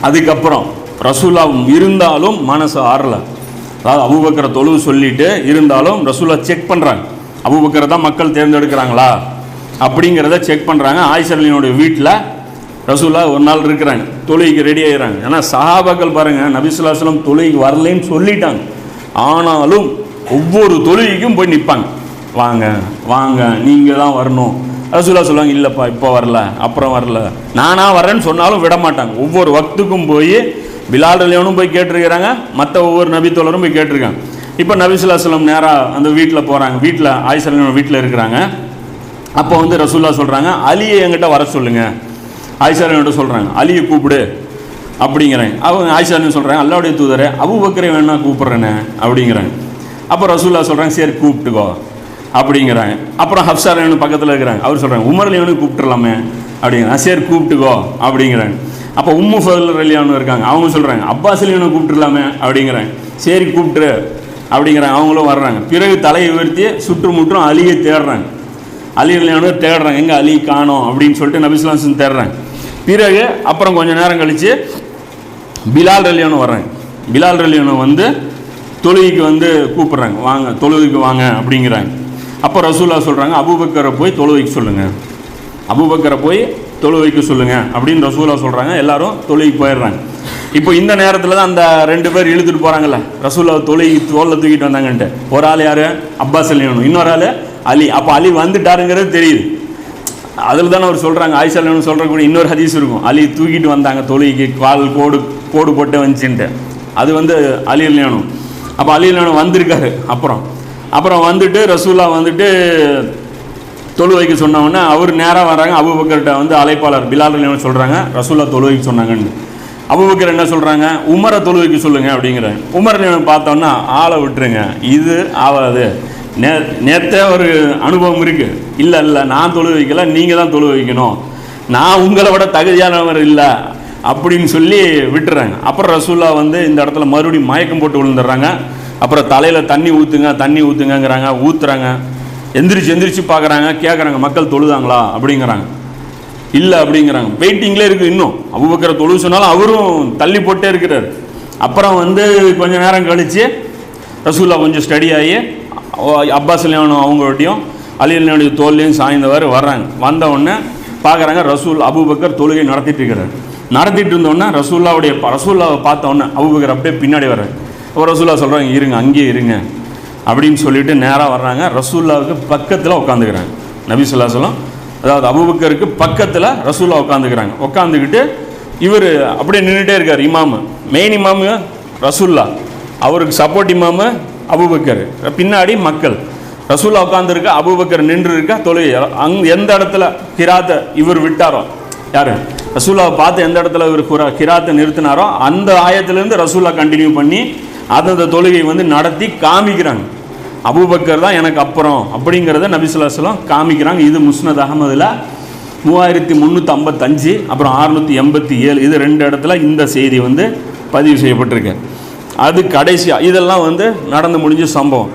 அதுக்கப்புறம் ரசூலா இருந்தாலும் மனசு ஆறலை. அதாவது அபூபக்கரை தொழுவு சொல்லிட்டு இருந்தாலும் ரசூலா செக் பண்ணுறாங்க, அபூபக்கரை தான் மக்கள் தேர்ந்தெடுக்கிறாங்களா அப்படிங்கிறத செக் பண்ணுறாங்க. ஆயிஷா ரலியல்லாஹு அன்ஹா வீட்டில் ரசூலா ஒரு நாள் இருக்கிறாங்க, தொழுகைக்கு ரெடி ஆகிறாங்க. ஏன்னா சஹாபாக்கள் பாருங்கள், நபி ஸல்லல்லாஹு அலைஹி வஸல்லம் தொழுகைக்கு வரலைன்னு சொல்லிட்டாங்க, ஆனாலும் ஒவ்வொரு தொழுகைக்கும் போய் நிற்பாங்க. வாங்க வாங்க நீங்கள் தான் வரணும். ரசூலா சொல்லுவாங்க, இல்லைப்பா இப்போ வரல, அப்புறம் வரல, நானாக வரேன்னு சொன்னாலும் விட மாட்டாங்க. ஒவ்வொரு வக்துக்கும் போய் பிலால் ரலியல்லாஹு போய் கேட்டிருக்கிறாங்க, மற்ற ஒவ்வொரு நபி தோழரும் போய் கேட்டிருக்காங்க. இப்போ நபி ஸல்லல்லாஹு அலைஹி வஸல்லம் நேராக அந்த வீட்டில் போகிறாங்க, வீட்டில் ஆயிஷா ரலியல்லாஹு வீட்டில் இருக்கிறாங்க. அப்போ வந்து ரசூலா சொல்கிறாங்க, அலியை என்கிட்ட வர சொல்லுங்கள். ஆயிஷா ரலியல்லாஹு சொல்கிறாங்க, அலியை கூப்பிடு அப்படிங்கிறாங்க. அவங்க ஆயிஷா ரலியல்லாஹு சொல்கிறாங்க, அல்லாஹ்வுடைய தூதரே அபூபக்கரை வேணா கூப்பிட்றேன்னு அப்படிங்கிறாங்க. அப்போ ரசூலா சொல்கிறாங்க, சரி கூப்பிட்டுக்கோ அப்படிங்கிறாங்க. அப்புறம் ஹப்ஸா ரலியல்லாஹு பக்கத்தில் இருக்கிறாங்க, அவர் சொல்கிறாங்க, உமர் ரலியல்லாஹு கூப்பிட்டுலாமே அப்படிங்கிறாங்க. சரி கூப்பிட்டுக்கோ அப்படிங்கிறாங்க. அப்போ உம்மு ஃபதுல் ரலியல்லாஹு இருக்காங்க, அவங்க சொல்கிறாங்க, அப்பாஸ் ரலியல்லாஹு கூப்பிட்டுலாமே அப்படிங்கிறாங்க. சரி கூப்பிட்டுரு அப்படிங்கிறாங்க. அவங்களும் வர்றாங்க. பிறகு தலையை உயர்த்தி சுற்றுமுற்றும் அலியை தேடுறாங்க, அலி ரலியல்லாஹு தேடுறாங்க, எங்கே அலி காணோம் அப்படின்னு சொல்லிட்டு நபி ஸல்லல்லாஹு அலைஹி வஸல்லம் தேடுறாங்க. பிறகு அப்புறம் கொஞ்சம் நேரம் கழித்து பிலால் ரலியல்லாஹு வர்றாங்க. பிலால் ரலியல்லாஹு வந்து தொழுகைக்கு வந்து கூப்பிட்றாங்க, வாங்க தொழுகைக்கு வாங்க அப்படிங்கிறாங்க. அப்போ ரசூலா சொல்கிறாங்க, அபூபக்கரை போய் தொழுகைக்கு சொல்லுங்கள், அபூபக்கரை போய் தொழுகைக்கு சொல்லுங்கள் அப்படின்னு ரசூலா சொல்கிறாங்க. எல்லாரும் தொழுகைக்கு போயிடுறாங்க. இப்போ இந்த நேரத்தில் தான் அந்த 2 பேர் இழுத்துட்டு போகிறாங்கல்ல, ரசூலா தொழுகை தோளில் தூக்கிட்டு வந்தாங்கன்ட்டு. ஒரு ஆள் யார், அப்பாஸ் ரலியல்லாஹு, இன்னொரு ஆள் அலி. அப்போ அலி வந்துட்டாருங்கிறது தெரியுது. அதில் தானே அவர் சொல்கிறாங்க, ஆயிஷா ரலியல்லாஹு சொல்கிறக்கூடிய இன்னொரு ஹதீஸ் இருக்கும், அலி தூக்கிட்டு வந்தாங்க தொழுகைக்கு, கால் கோடு போட்டு வந்துச்சுன்ட்டு. அது வந்து அலி ரலியல்லாஹு. அப்போ அலி ரலியல்லாஹு வந்திருக்காரு. அப்புறம் வந்துட்டு ரசூலா வந்துட்டு தொழுவைக்கு சொன்னவொன்னே அவர் நேராக வர்றாங்க. அபூபக்கர்கிட்ட வந்து அழைப்பாளர் பிலால் ரலியல்லாஹு சொல்கிறாங்க, ரசூலா தொழுவைக்கு சொன்னாங்கன்னு. அபூபக்கர் என்ன சொல்கிறாங்க, உமரை தொழுவைக்கு சொல்லுங்கள் அப்படிங்கிறாங்க. உமர் ரலியல்லாஹு பார்த்தோன்னா ஆளை விட்டுருங்க, இது ஆகாது, நேற்றே ஒரு அனுபவம் இருக்குது, இல்லை நான் தொழு வைக்கல, நீங்கள் தான் தொழு வைக்கணும், நான் உங்களை விட தகுதியானவர் இல்லை அப்படின்னு சொல்லி விட்டுறாங்க. அப்புறம் ரசூலா வந்து இந்த இடத்துல மறுபடியும் மயக்கம் போட்டு விழுந்துடுறாங்க. அப்புறம் தலையில் தண்ணி ஊற்றுங்கிறாங்க, ஊற்றுறாங்க. எந்திரிச்சு பார்க்குறாங்க, கேட்குறாங்க, மக்கள் தொழுதாங்களா அப்படிங்கிறாங்க. இல்லை அப்படிங்கிறாங்க. வெயிட்டிங்லேயே இருக்குது. இன்னும் அபூபக்கரை தொழு சொன்னாலும் அவரும் தள்ளி போட்டே இருக்கிறார். அப்புறம் வந்து கொஞ்சம் நேரம் கழித்து ரசூலா கொஞ்சம் ஸ்டடி ஆகி அப்பாஸ் ரலியல்லாஹு அவங்கள்ட்டையும் அலி ரலியல்லாஹு தோல்லையும் சாய்ந்தவர் வர்றாங்க. வந்த உடனே பார்க்குறாங்க, அபூபக்கர் தொழுகை நடத்திட்டு இருந்தோடனே ரசூல்லாவை பார்த்தோன்னே அபூபக்கர் அப்படியே பின்னாடி வர்றாங்க. அப்போ ரசூல்லா சொல்கிறாங்க, இருங்க அங்கேயே இருங்க அப்படின்னு சொல்லிட்டு நேராக வர்றாங்க. ரசூல்லாவுக்கு பக்கத்தில் உட்காந்துக்கிறாங்க நபி ஸல்லல்லாஹு அலைஹி வஸல்லம். அதாவது அபூபக்கருக்கு பக்கத்தில் ரசூல்லா உட்காந்துக்கிறாங்க. உட்காந்துக்கிட்டு இவர் அப்படியே நின்றுட்டே இருக்கார். இமாமு, மெயின் இமாமு ரசூல்லா, அவருக்கு சப்போர்ட் இமாமு அபூபக்கர், பின்னாடி மக்கள். ரசூலா உட்காந்துருக்க, அபூபக்கர் நின்று இருக்க தொழுகை. எந்த இடத்துல கிராத்தை இவர் விட்டாரோ, யார் ரசூலாவை பார்த்து எந்த இடத்துல இவர் கிராத்தை நிறுத்தினாரோ அந்த ஆயத்திலேருந்து ரசூலா கண்டினியூ பண்ணி அந்த தொழுகை வந்து நடத்தி காமிக்கிறாங்க. அபூபக்கர் தான் எனக்கு அப்புறம் அப்படிங்கிறத நபி ஸல்லல்லாஹு அலைஹி வஸல்லம் காமிக்கிறாங்க. இது முஸ்னத் அஹ்மதில் 3355, அப்புறம் 687, இது 2 இடத்துல இந்த செய்தி வந்து பதிவு செய்யப்பட்டிருக்கு. அது கடைசியாக இதெல்லாம் வந்து நடந்து முடிஞ்ச சம்பவம்.